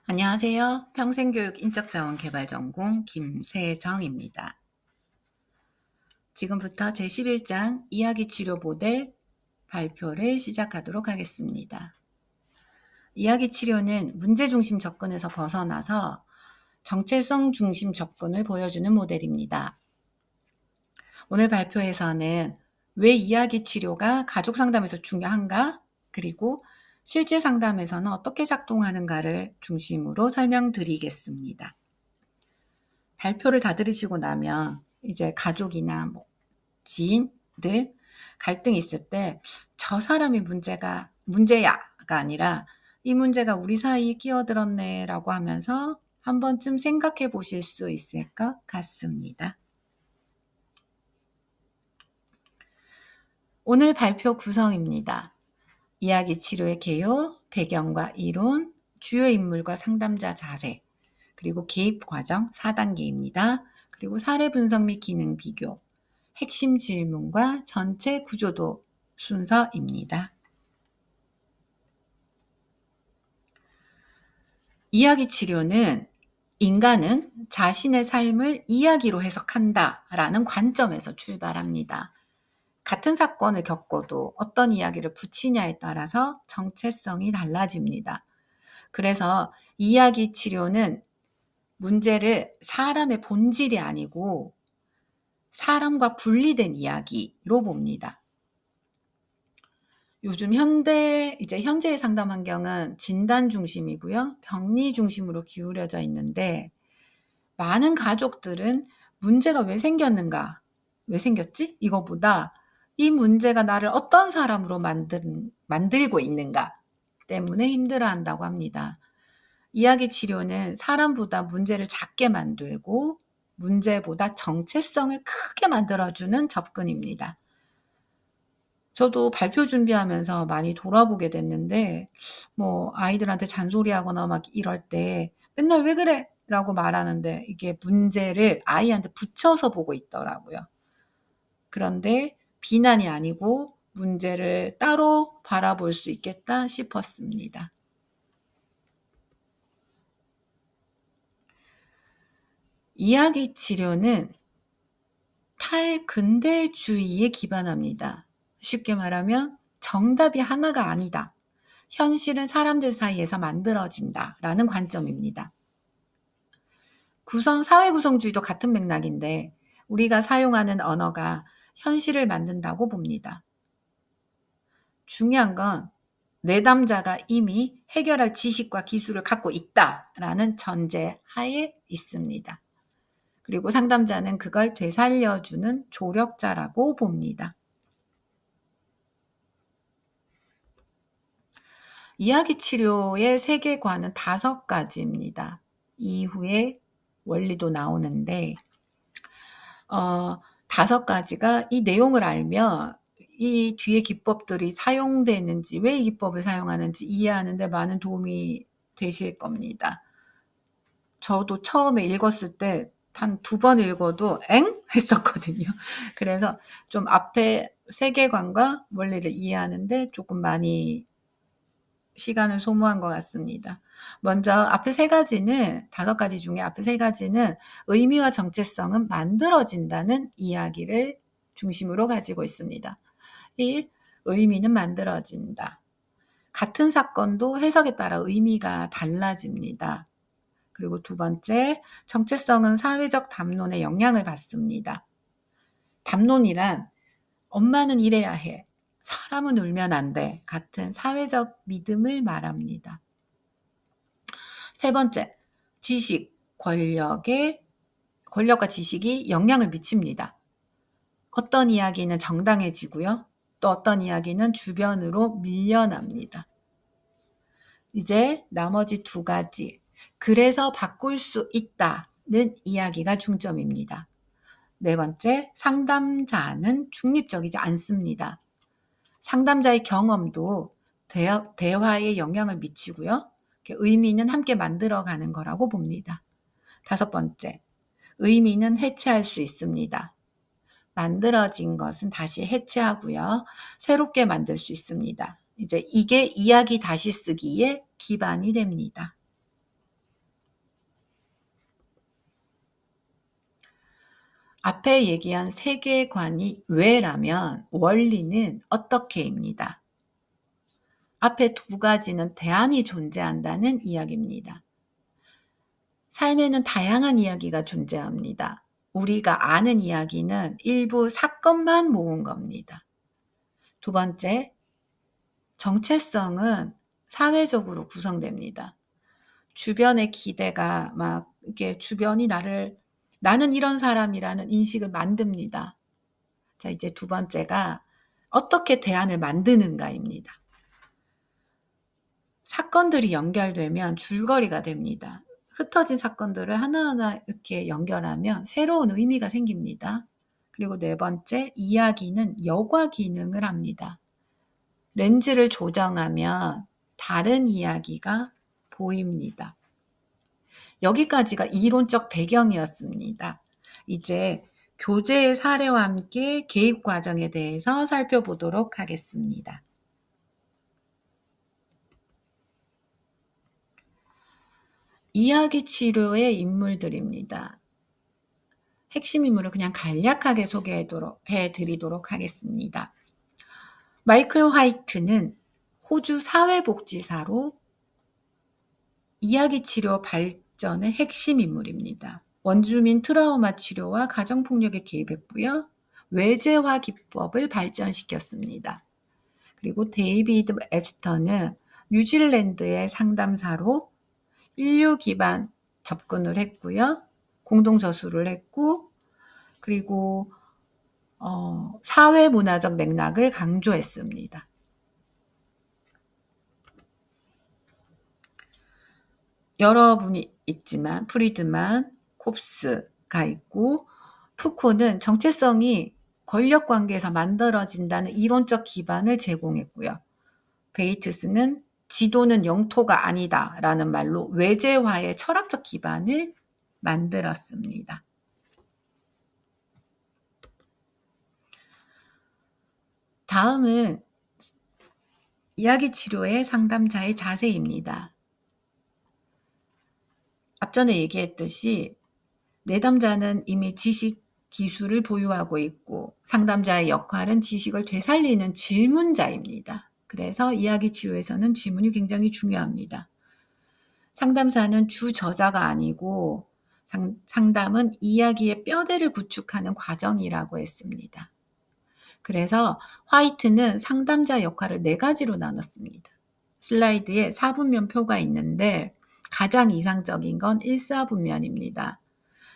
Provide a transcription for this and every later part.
안녕하세요. 평생교육 인적자원개발전공 김세정입니다. 지금부터 제11장 이야기치료 모델 발표를 시작하도록 하겠습니다. 이야기치료는 문제중심 접근에서 벗어나서 정체성 중심 접근을 보여주는 모델입니다. 오늘 발표에서는 왜 이야기치료가 가족상담에서 중요한가, 그리고 실제 상담에서는 어떻게 작동하는가를 중심으로 설명드리겠습니다. 발표를 다 들으시고 나면 이제 가족이나 지인들 갈등이 있을 때 저 사람이 문제야가 아니라 이 문제가 우리 사이에 끼어들었네 라고 하면서 한 번쯤 생각해 보실 수 있을 것 같습니다. 오늘 발표 구성입니다. 이야기 치료의 개요, 배경과 이론, 주요 인물과 상담자 자세, 그리고 개입 과정 4단계입니다. 그리고 사례 분석 및 기능 비교, 핵심 질문과 전체 구조도 순서입니다. 이야기 치료는 인간은 자신의 삶을 이야기로 해석한다 라는 관점에서 출발합니다. 같은 사건을 겪어도 어떤 이야기를 붙이냐에 따라서 정체성이 달라집니다. 그래서 이야기 치료는 문제를 사람의 본질이 아니고 사람과 분리된 이야기로 봅니다. 요즘 현재의 상담 환경은 진단 중심이고요. 병리 중심으로 기울여져 있는데 많은 가족들은 문제가 왜 생겼는가? 왜 생겼지? 이거보다 이 문제가 나를 어떤 사람으로 만들고 있는가 때문에 힘들어한다고 합니다. 이야기 치료는 사람보다 문제를 작게 만들고 문제보다 정체성을 크게 만들어주는 접근입니다. 저도 발표 준비하면서 많이 돌아보게 됐는데 아이들한테 잔소리하거나 막 이럴 때 맨날 "왜 그래?" 라고 말하는데 이게 문제를 아이한테 붙여서 보고 있더라고요. 그런데 비난이 아니고 문제를 따로 바라볼 수 있겠다 싶었습니다. 이야기 치료는 탈근대주의에 기반합니다. 쉽게 말하면 정답이 하나가 아니다. 현실은 사람들 사이에서 만들어진다라는 관점입니다. 사회 구성주의도 같은 맥락인데 우리가 사용하는 언어가 현실을 만든다고 봅니다. 중요한 건 내담자가 이미 해결할 지식과 기술을 갖고 있다라는 전제 하에 있습니다. 그리고 상담자는 그걸 되살려주는 조력자라고 봅니다. 이야기 치료의 세계관은 5가지입니다. 이후에 원리도 나오는데 5가지가 이 내용을 알면 이 뒤에 기법들이 사용되는지, 왜 이 기법을 사용하는지 이해하는 데 많은 도움이 되실 겁니다. 저도 처음에 읽었을 때 한 2번 읽어도 "엥?" 했었거든요. 그래서 좀 앞에 세계관과 원리를 이해하는 데 조금 많이 시간을 소모한 것 같습니다. 먼저 앞에 3가지는 5가지 중에 앞에 3가지는 의미와 정체성은 만들어진다는 이야기를 중심으로 가지고 있습니다. 1. 의미는 만들어진다. 같은 사건도 해석에 따라 의미가 달라집니다. 그리고 2번째, 정체성은 사회적 담론의 영향을 받습니다. 담론이란 엄마는 이래야 해, 사람은 울면 안 돼 같은 사회적 믿음을 말합니다. 3번째, 권력과 지식이 영향을 미칩니다. 어떤 이야기는 정당해지고요. 또 어떤 이야기는 주변으로 밀려납니다. 이제 나머지 2가지, 그래서 바꿀 수 있다는 이야기가 중점입니다. 4번째, 상담자는 중립적이지 않습니다. 상담자의 경험도 대화에 영향을 미치고요. 의미는 함께 만들어가는 거라고 봅니다. 5번째, 의미는 해체할 수 있습니다. 만들어진 것은 다시 해체하고요. 새롭게 만들 수 있습니다. 이제 이게 이야기 다시 쓰기의 기반이 됩니다. 앞에 얘기한 세계관이 왜라면 원리는 어떻게입니다. 앞에 두 가지는 대안이 존재한다는 이야기입니다. 삶에는 다양한 이야기가 존재합니다. 우리가 아는 이야기는 일부 사건만 모은 겁니다. 두 번째, 정체성은 사회적으로 구성됩니다. 주변의 기대가 막 이렇게 주변이 나는 이런 사람이라는 인식을 만듭니다. 자, 이제 두 번째가 어떻게 대안을 만드는가입니다. 사건들이 연결되면 줄거리가 됩니다. 흩어진 사건들을 하나하나 이렇게 연결하면 새로운 의미가 생깁니다. 그리고 네 번째, 이야기는 여과 기능을 합니다. 렌즈를 조정하면 다른 이야기가 보입니다. 여기까지가 이론적 배경이었습니다. 이제 교재의 사례와 함께 개입 과정에 대해서 살펴보도록 하겠습니다. 이야기 치료의 인물들입니다. 핵심 인물을 그냥 간략하게 소개해드리도록 하겠습니다. 마이클 화이트는 호주 사회복지사로 이야기 치료 발전의 핵심 인물입니다. 원주민 트라우마 치료와 가정폭력에 개입했고요. 외제화 기법을 발전시켰습니다. 그리고 데이비드 앱스터는 뉴질랜드의 상담사로 인류 기반 접근을 했고요. 공동저술을 했고, 그리고 사회문화적 맥락을 강조했습니다. 여러분이 있지만 프리드만, 콥스가 있고, 푸코는 정체성이 권력관계에서 만들어진다는 이론적 기반을 제공했고요. 베이트스는 지도는 영토가 아니다라는 말로 외제화의 철학적 기반을 만들었습니다. 다음은 이야기 치료의 상담자의 자세입니다. 앞전에 얘기했듯이 내담자는 이미 지식, 기술을 보유하고 있고 상담자의 역할은 지식을 되살리는 질문자입니다. 그래서 이야기 치료에서는 질문이 굉장히 중요합니다. 상담사는 주저자가 아니고 상담은 이야기의 뼈대를 구축하는 과정이라고 했습니다. 그래서 화이트는 상담자 역할을 4가지로 나눴습니다. 슬라이드에 4분면표가 있는데 가장 이상적인 건 1사분면입니다.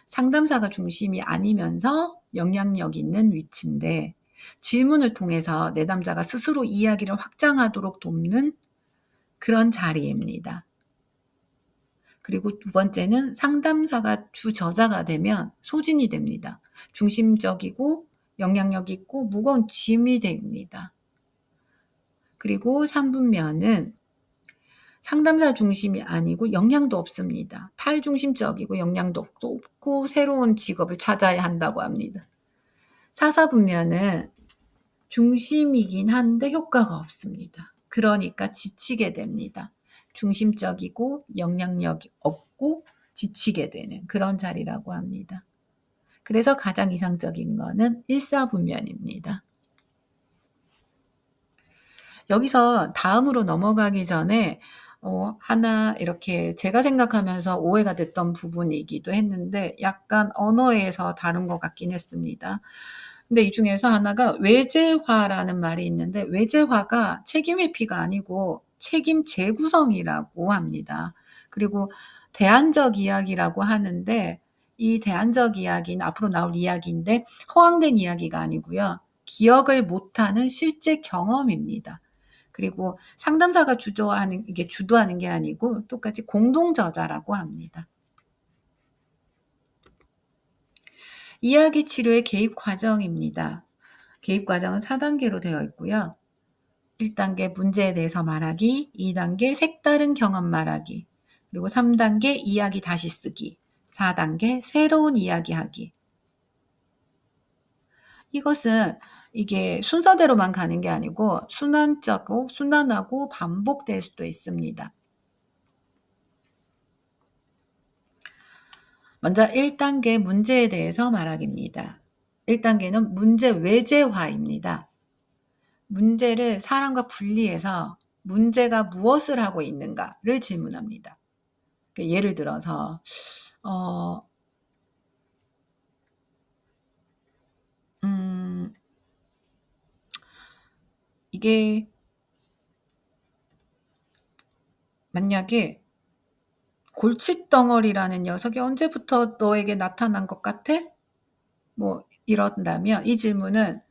상담사가 중심이 아니면서 영향력 있는 위치인데 질문을 통해서 내담자가 스스로 이야기를 확장하도록 돕는 그런 자리입니다. 그리고 두 번째는 상담사가 주저자가 되면 소진이 됩니다. 중심적이고 영향력 있고 무거운 짐이 됩니다. 그리고 3분면은 상담사 중심이 아니고 영향도 없습니다. 탈중심적이고 영향도 없고 새로운 직업을 찾아야 한다고 합니다. 4사분면은 중심이긴 한데 효과가 없습니다. 그러니까 지치게 됩니다. 중심적이고 영향력이 없고 지치게 되는 그런 자리라고 합니다. 그래서 가장 이상적인 거는 1사분면입니다. 여기서 다음으로 넘어가기 전에 하나 이렇게 제가 생각하면서 오해가 됐던 부분이기도 했는데 약간 언어에서 다른 것 같긴 했습니다. 근데 이 중에서 하나가 외제화라는 말이 있는데 외제화가 책임 회피가 아니고 책임 재구성이라고 합니다. 그리고 대안적 이야기라고 하는데 이 대안적 이야기는 앞으로 나올 이야기인데 허황된 이야기가 아니고요. 기억을 못하는 실제 경험입니다. 그리고 상담사가 주도하는 게 아니고 똑같이 공동저자라고 합니다. 이야기 치료의 개입 과정입니다. 개입 과정은 4단계로 되어 있고요. 1단계 문제에 대해서 말하기, 2단계 색다른 경험 말하기, 그리고 3단계 이야기 다시 쓰기, 4단계 새로운 이야기하기. 이것은 이게 순서대로만 가는 게 아니고 순환하고 반복될 수도 있습니다. 먼저 1단계 문제에 대해서 말하기입니다. 1단계는 문제 외제화입니다. 문제를 사람과 분리해서 문제가 무엇을 하고 있는가를 질문합니다. 예를 들어서 어 음 이게 만약에 "골칫덩어리라는 녀석이 언제부터 너에게 나타난 것 같아?" 뭐 이런다면 이 질문은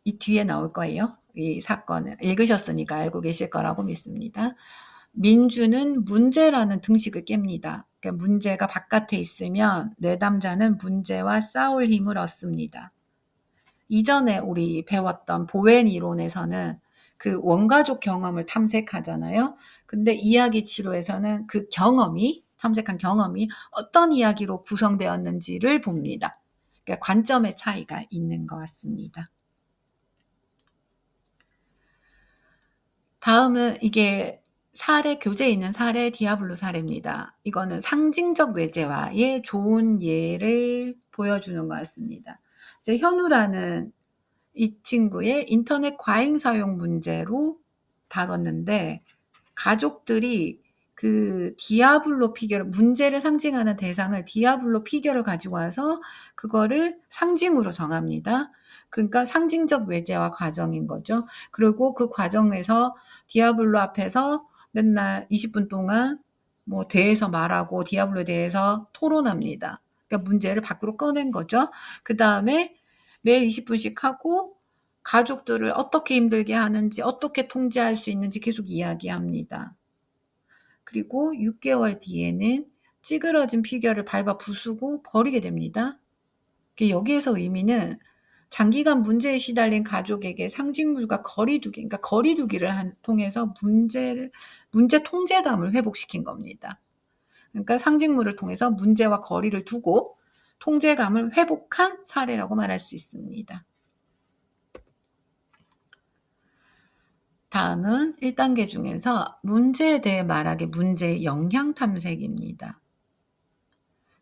이 뒤에 나올 거예요. 이 사건을 읽으셨으니까 알고 계실 거라고 믿습니다. 민주는 문제라는 등식을 깹니다. 그러니까 문제가 바깥에 있으면 내담자는 문제와 싸울 힘을 얻습니다. 이전에 우리 배웠던 보웬 이론에서는 그 원가족 경험을 탐색하잖아요. 근데 이야기 치료에서는 그 경험이 탐색한 경험이 어떤 이야기로 구성되었는지를 봅니다. 그러니까 관점의 차이가 있는 것 같습니다. 다음은 이게 사례 교재에 있는 사례 디아블로 사례입니다. 이거는 상징적 외제화의 좋은 예를 보여주는 것 같습니다. 이제 현우라는 이 친구의 인터넷 과잉 사용 문제로 다뤘는데 가족들이 그 디아블로 피규어를 문제를 상징하는 대상을 디아블로 피규어를 가지고 와서 그거를 상징으로 정합니다. 그러니까 상징적 외제화 과정인 거죠. 그리고 그 과정에서 디아블로 앞에서 맨날 20분 동안 뭐 대해서 말하고 디아블로에 대해서 토론합니다. 그러니까 문제를 밖으로 꺼낸 거죠. 그다음에 매일 20분씩 하고 가족들을 어떻게 힘들게 하는지 어떻게 통제할 수 있는지 계속 이야기합니다. 그리고 6개월 뒤에는 찌그러진 피규어를 밟아 부수고 버리게 됩니다. 여기에서 의미는 장기간 문제에 시달린 가족에게 상징물과 거리두기, 그러니까 거리두기를 통해서 문제 통제감을 회복시킨 겁니다. 그러니까 상징물을 통해서 문제와 거리를 두고 통제감을 회복한 사례라고 말할 수 있습니다. 다음은 1단계 중에서 문제에 대해 말하기 문제의 영향 탐색입니다.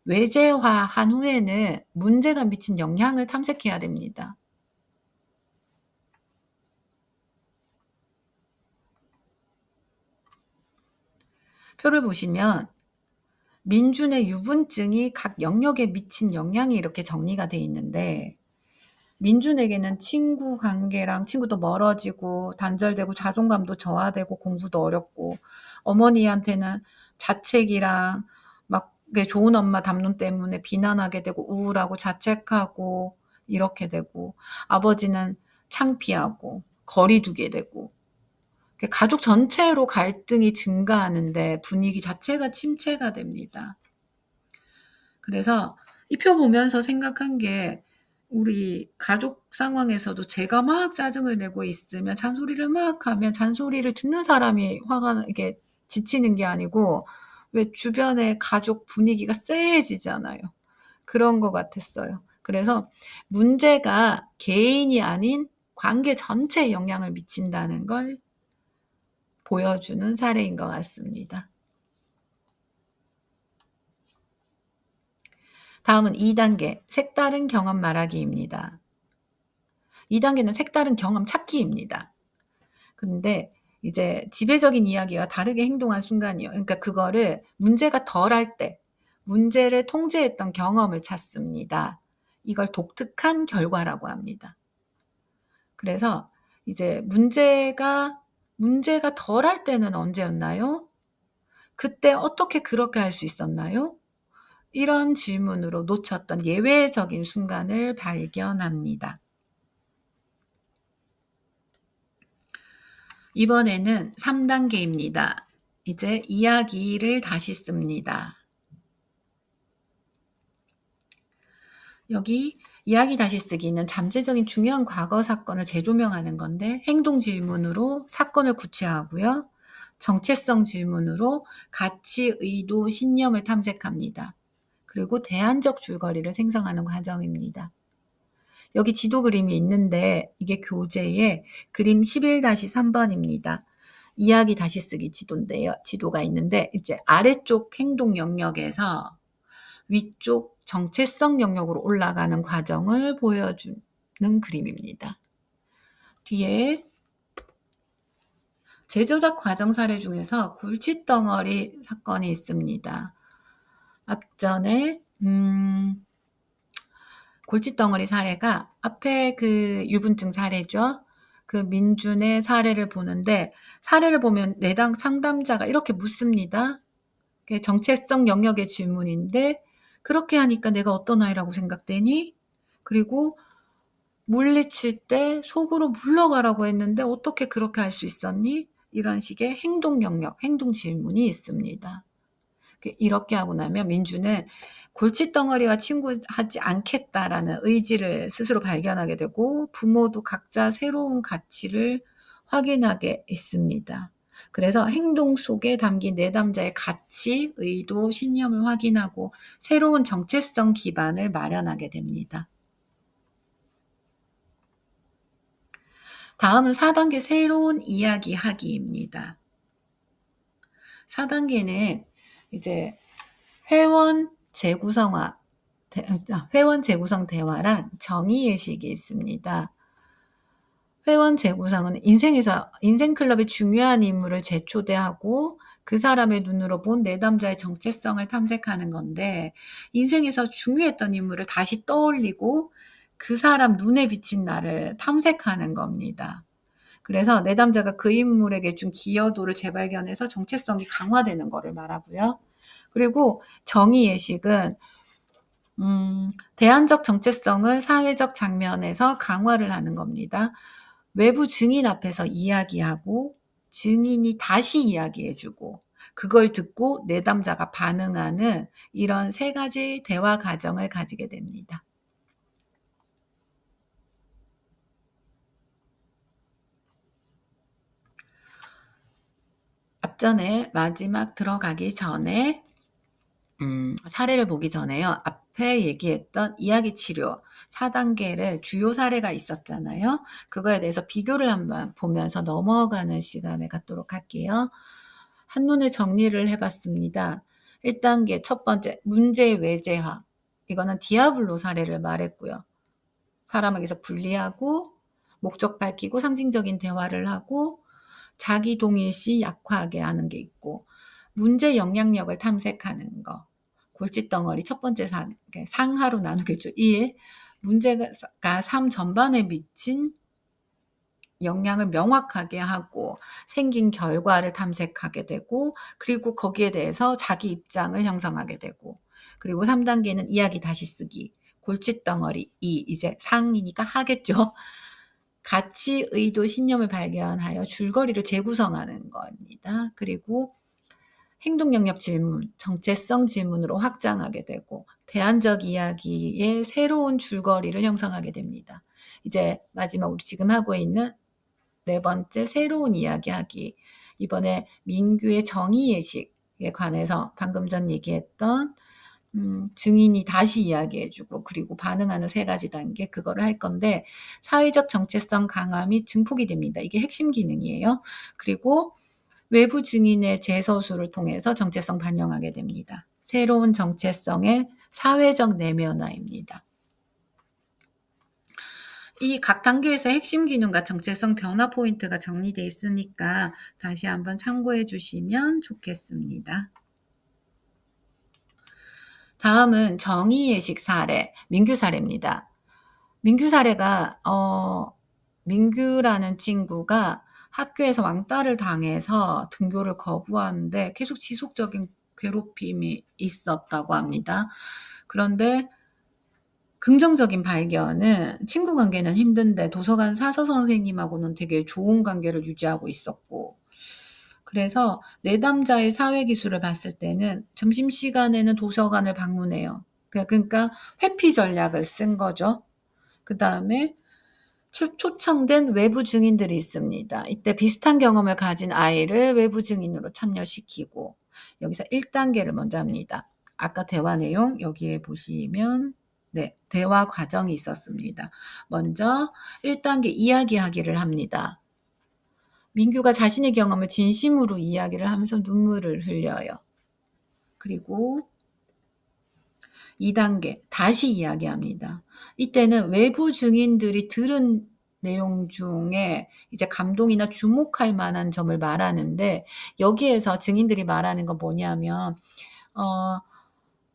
외제화한 후에는 문제가 미친 영향을 탐색해야 됩니다. 표를 보시면 민준의 유분증이 각 영역에 미친 영향이 이렇게 정리가 돼 있는데 민준에게는 친구 관계랑 친구도 멀어지고 단절되고 자존감도 저하되고 공부도 어렵고 어머니한테는 자책이랑 막 좋은 엄마 담론 때문에 비난하게 되고 우울하고 자책하고 이렇게 되고 아버지는 창피하고 거리 두게 되고 가족 전체로 갈등이 증가하는데 분위기 자체가 침체가 됩니다. 그래서 이 표 보면서 생각한 게 우리 가족 상황에서도 제가 막 짜증을 내고 있으면 잔소리를 막 하면 잔소리를 듣는 사람이 화가 이게 지치는 게 아니고 왜 주변의 가족 분위기가 쎄해지잖아요. 그런 것 같았어요. 그래서 문제가 개인이 아닌 관계 전체에 영향을 미친다는 걸 보여주는 사례인 것 같습니다. 다음은 2단계 색다른 경험 말하기입니다. 2단계는 색다른 경험 찾기입니다. 근데 이제 지배적인 이야기와 다르게 행동한 순간이요. 그러니까 그거를 문제가 덜할 때 문제를 통제했던 경험을 찾습니다. 이걸 독특한 결과라고 합니다. 그래서 이제 문제가 덜할 때는 언제였나요? 그때 어떻게 그렇게 할 수 있었나요? 이런 질문으로 놓쳤던 예외적인 순간을 발견합니다. 이번에는 3단계입니다. 이제 이야기를 다시 씁니다. 여기 이야기 다시 쓰기는 잠재적인 중요한 과거 사건을 재조명하는 건데 행동 질문으로 사건을 구체화하고요. 정체성 질문으로 가치, 의도, 신념을 탐색합니다. 그리고 대안적 줄거리를 생성하는 과정입니다. 여기 지도 그림이 있는데 이게 교재에 그림 11-3번입니다. 이야기 다시 쓰기 지도인데요. 지도가 있는데 이제 아래쪽 행동 영역에서 위쪽 정체성 영역으로 올라가는 과정을 보여주는 그림입니다. 뒤에 재조작 과정 사례 중에서 골칫덩어리 사건이 있습니다. 앞전에 골칫덩어리 사례가 앞에 그 유분증 사례죠. 그 민준의 사례를 보는데 사례를 보면 내당 상담자가 이렇게 묻습니다. 정체성 영역의 질문인데 그렇게 하니까 내가 어떤 아이라고 생각되니? 그리고 물리칠 때 속으로 물러가라고 했는데 어떻게 그렇게 할 수 있었니? 이런 식의 행동 영역, 행동 질문이 있습니다. 이렇게 하고 나면 민주는 골칫덩어리와 친구하지 않겠다라는 의지를 스스로 발견하게 되고 부모도 각자 새로운 가치를 확인하게 있습니다. 그래서 행동 속에 담긴 내담자의 가치, 의도, 신념을 확인하고 새로운 정체성 기반을 마련하게 됩니다. 다음은 4단계 새로운 이야기 하기입니다. 4단계는 이제 회원 재구성 대화랑 정의예식이 있습니다. 회원 재구성은 인생 클럽의 중요한 인물을 재초대하고 그 사람의 눈으로 본 내담자의 정체성을 탐색하는 건데 인생에서 중요했던 인물을 다시 떠올리고 그 사람 눈에 비친 나를 탐색하는 겁니다. 그래서 내담자가 그 인물에게 준 기여도를 재발견해서 정체성이 강화되는 거를 말하고요. 그리고 정의예식은 대안적 정체성을 사회적 장면에서 강화를 하는 겁니다. 외부 증인 앞에서 이야기하고 증인이 다시 이야기해주고 그걸 듣고 내담자가 반응하는 이런 3가지 대화 과정을 가지게 됩니다. 앞전에 마지막 들어가기 전에 사례를 보기 전에요. 앞에 얘기했던 이야기 치료 4단계를 주요 사례가 있었잖아요. 그거에 대해서 비교를 한번 보면서 넘어가는 시간을 갖도록 할게요. 한눈에 정리를 해봤습니다. 1단계 첫 번째 문제 외제화. 이거는 디아블로 사례를 말했고요. 사람에게서 분리하고 목적 밝히고 상징적인 대화를 하고 자기 동일시 약화하게 하는 게 있고 문제 영향력을 탐색하는 거. 골칫덩어리 첫 번째 상하로 나누겠죠. 1. 문제가 삶 전반에 미친 영향을 명확하게 하고 생긴 결과를 탐색하게 되고 그리고 거기에 대해서 자기 입장을 형성하게 되고 그리고 3단계는 이야기 다시 쓰기. 골칫덩어리 2. 이제 상이니까 하겠죠. 가치, 의도, 신념을 발견하여 줄거리를 재구성하는 겁니다. 그리고 행동 영역 질문, 정체성 질문으로 확장하게 되고 대안적 이야기의 새로운 줄거리를 형성하게 됩니다. 이제 마지막으로 지금 하고 있는 4번째 새로운 이야기하기. 이번에 민규의 정의예식에 관해서 방금 전 얘기했던 증인이 다시 이야기해주고 그리고 반응하는 3가지 단계 그거를 할 건데 사회적 정체성 강화 및 증폭이 됩니다. 이게 핵심 기능이에요. 그리고 외부 증인의 재서술을 통해서 정체성 반영하게 됩니다. 새로운 정체성의 사회적 내면화입니다. 이 각 단계에서 핵심 기능과 정체성 변화 포인트가 정리되어 있으니까 다시 한번 참고해 주시면 좋겠습니다. 다음은 정의예식 사례, 민규 사례입니다. 민규 사례가 민규라는 친구가 학교에서 왕따를 당해서 등교를 거부하는데 계속 지속적인 괴롭힘이 있었다고 합니다. 그런데 긍정적인 발견은 친구 관계는 힘든데 도서관 사서 선생님하고는 되게 좋은 관계를 유지하고 있었고 그래서 내담자의 사회 기술을 봤을 때는 점심시간에는 도서관을 방문해요. 그러니까 회피 전략을 쓴 거죠. 그 다음에 초청된 외부 증인들이 있습니다. 이때 비슷한 경험을 가진 아이를 외부 증인으로 참여시키고 여기서 1단계를 먼저 합니다. 아까 대화 내용 여기에 보시면 대화 과정이 있었습니다. 먼저 1단계 이야기하기를 합니다. 민규가 자신의 경험을 진심으로 이야기를 하면서 눈물을 흘려요. 그리고 2단계 다시 이야기합니다. 이때는 외부 증인들이 들은 내용 중에 이제 감동이나 주목할 만한 점을 말하는데, 여기에서 증인들이 말하는 건 뭐냐면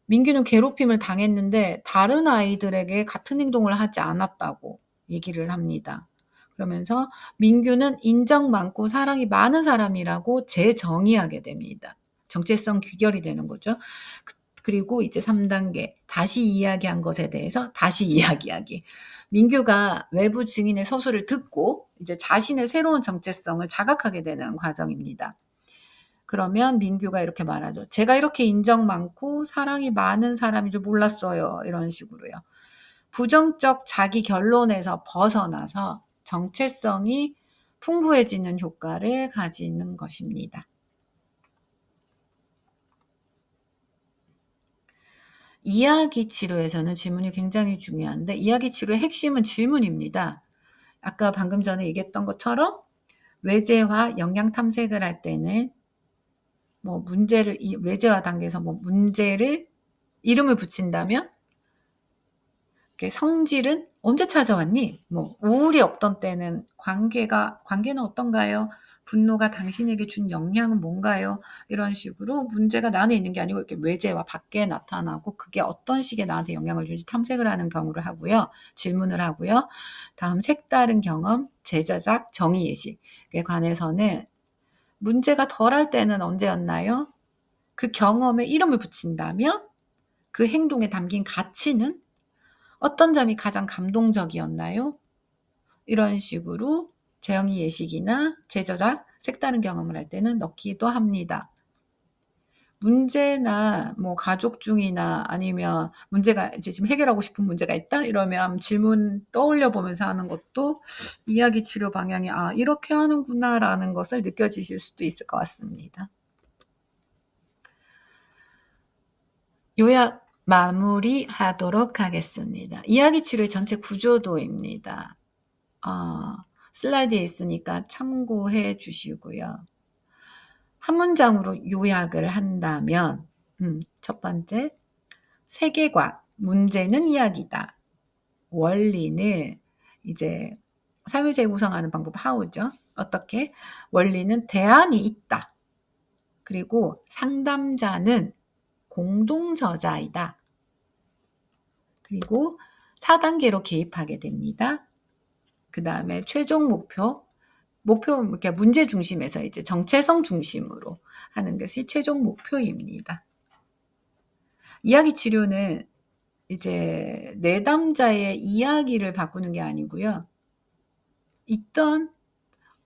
민규는 괴롭힘을 당했는데 다른 아이들에게 같은 행동을 하지 않았다고 얘기를 합니다. 그러면서 민규는 인정 많고 사랑이 많은 사람이라고 재정의하게 됩니다. 정체성 귀결이 되는 거죠. 그리고 이제 3단계 다시 이야기한 것에 대해서 다시 이야기하기. 민규가 외부 증인의 서술을 듣고 이제 자신의 새로운 정체성을 자각하게 되는 과정입니다. 그러면 민규가 이렇게 말하죠. 제가 이렇게 인정 많고 사랑이 많은 사람인 줄 몰랐어요. 이런 식으로요. 부정적 자기 결론에서 벗어나서 정체성이 풍부해지는 효과를 가지는 것입니다. 이야기 치료에서는 질문이 굉장히 중요한데, 이야기 치료의 핵심은 질문입니다. 아까 방금 전에 얘기했던 것처럼 외제와 영향 탐색을 할 때는 문제를 외제화 단계에서 문제를 이름을 붙인다면, 성질은 언제 찾아왔니? 우울이 없던 때는 관계는 어떤가요? 분노가 당신에게 준 영향은 뭔가요? 이런 식으로 문제가 나 안에 있는 게 아니고 이렇게 외제와 밖에 나타나고 그게 어떤 식의 나한테 영향을 주는지 탐색을 하는 경우를 하고요. 질문을 하고요. 다음 색다른 경험, 재저작, 정의예식에 관해서는 문제가 덜할 때는 언제였나요? 그 경험에 이름을 붙인다면 그 행동에 담긴 가치는 어떤 점이 가장 감동적이었나요? 이런 식으로 재영이 예식이나 재저작, 색다른 경험을 할 때는 넣기도 합니다. 문제나 가족 중이나 아니면 문제가 이제 지금 해결하고 싶은 문제가 있다 이러면 질문 떠올려 보면서 하는 것도 이야기 치료 방향이 이렇게 하는구나라는 것을 느껴지실 수도 있을 것 같습니다. 요약 마무리하도록 하겠습니다. 이야기 치료의 전체 구조도입니다. 슬라이드에 있으니까 참고해 주시고요. 한 문장으로 요약을 한다면, 첫 번째, 세계관, 문제는 이야기다. 원리는 이제 삶을 재구성하는 방법 how죠. 어떻게? 원리는 대안이 있다. 그리고 상담자는 공동 저자이다. 그리고 4단계로 개입하게 됩니다. 그 다음에 최종 목표 이렇게 문제 중심에서 이제 정체성 중심으로 하는 것이 최종 목표입니다. 이야기 치료는 이제 내담자의 이야기를 바꾸는 게 아니고요.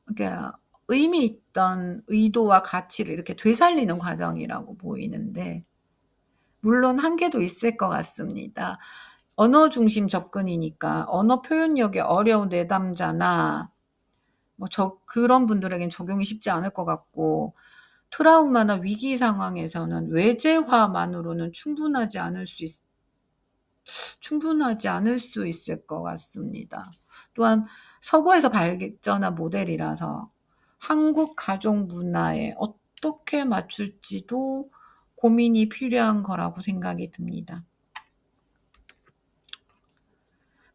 그러니까 의미 있던 의도와 가치를 이렇게 되살리는 과정이라고 보이는데, 물론 한계도 있을 것 같습니다. 언어 중심 접근이니까 언어 표현력이 어려운 내담자나 그런 분들에겐 적용이 쉽지 않을 것 같고, 트라우마나 위기 상황에서는 외제화만으로는 충분하지 않을 수 있을 것 같습니다. 또한 서구에서 발전한 모델이라서 한국 가족 문화에 어떻게 맞출지도 고민이 필요한 거라고 생각이 듭니다.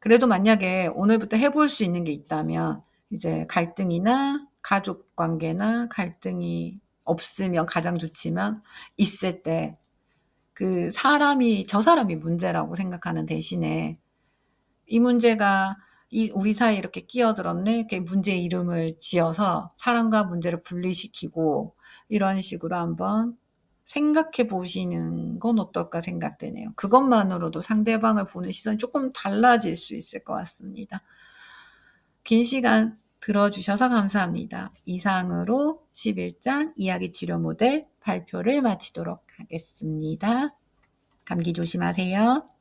그래도 만약에 오늘부터 해볼 수 있는 게 있다면, 이제 갈등이나 가족 관계나 갈등이 없으면 가장 좋지만 있을 때 저 사람이 문제라고 생각하는 대신에 이 문제가 우리 사이에 이렇게 끼어들었네. 문제의 이름을 지어서 사람과 문제를 분리시키고 이런 식으로 한번 생각해 보시는 건 어떨까 생각되네요. 그것만으로도 상대방을 보는 시선이 조금 달라질 수 있을 것 같습니다. 긴 시간 들어주셔서 감사합니다. 이상으로 11장 이야기 치료 모델 발표를 마치도록 하겠습니다. 감기 조심하세요.